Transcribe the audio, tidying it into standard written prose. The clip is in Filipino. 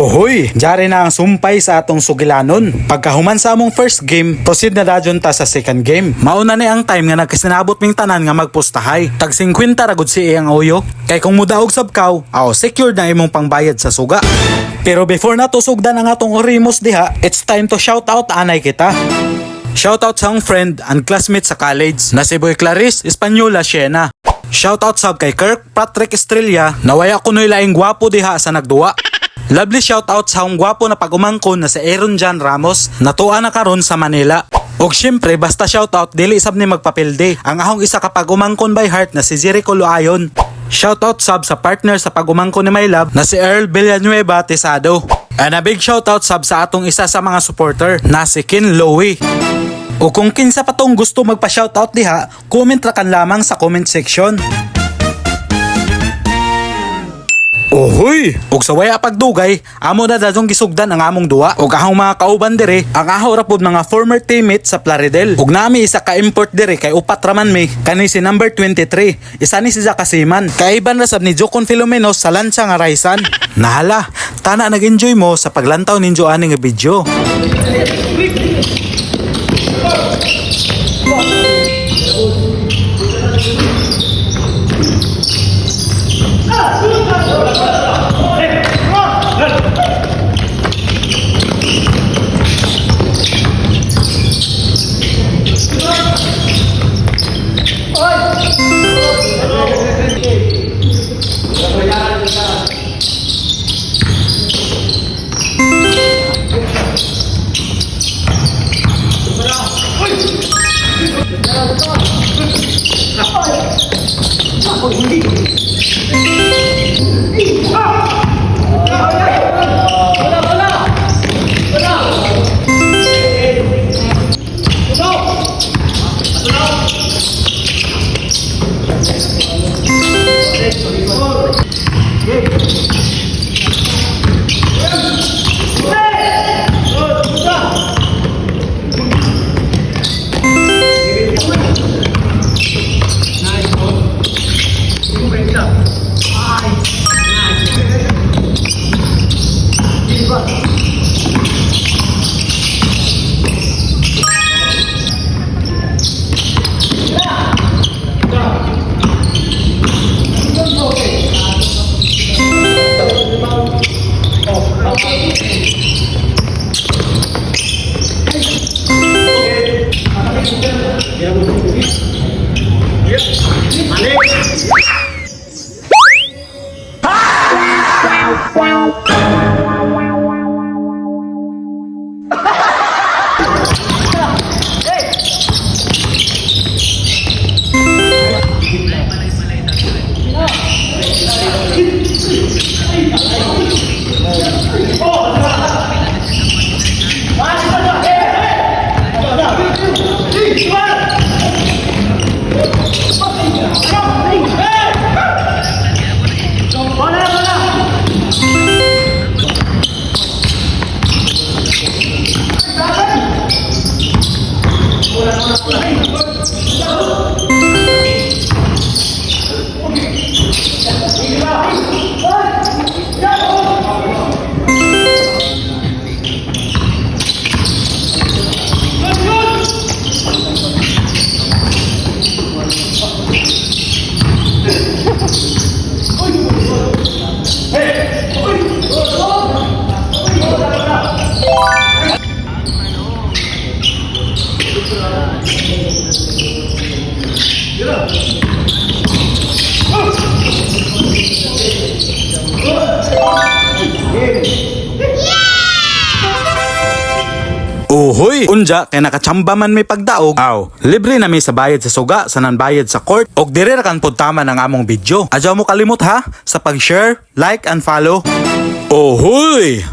Ohoy, jari na ang sumpay sa atong sugilanon. Pagkahuman sa among first game, proceed na dadyon ta sa second game. Mauna ni ang time nga nagkasinabot ming tanan nga magpustahay. Tag 50 ragud si iyang uyo. Kay kung mudaog sabkaw, secured na imong pangbayad sa suga. Pero before na to sugdan ang atong orimos diha, it's time to shout out anay kita. Shoutout sa akong friend and classmate sa college na si Boy Clarice Espanyola Siena. Shoutout sab kay Kirk Patrick Estrella na waya kunoy laing gwapo diha sa nagduwa. Lovely shoutout sa akong gwapo na pag-umangkon na si Aaron John Ramos na tuwa na karon sa Manila. Og syempre basta shoutout dili sab ni magpapilde ang ahong isa ka pag-umangkon by heart na si Jericho Luayon. Shoutout sab sa partner sa pag-umangkon ni My Love na si Earl Villanueva Tesado. And a big shoutout sab sa atong isa sa mga supporter na si Kin Lowy. O kung kinsa pa tong gusto magpa-shoutout diha, comment ra kan lamang sa comment section. Ohoy! Og sa waya pagdugay, amo na dadong gisugdan ang among duwa. Og ahong mga kauban dire, ang aho ra pod mga former teammate sa Plaridel. Og nami isa ka import dire kay upat raman mi, kani si number 23. Isa ni si Zakasiman. Kaiban ra sab ni Jocon Filomeno sa lansa nga Raisan. Nahala, tana nag-enjoy mo sa paglantaw ninyo ani nga video. Uhoy! Unja, kay nakachamba man may pagdaog. Libre na may sa bayad sa suga, sa nanbayad sa court. Og dire ra kan pud tama ng among video. Adyaw mo kalimot ha sa pag-share, like and follow. Uhoy!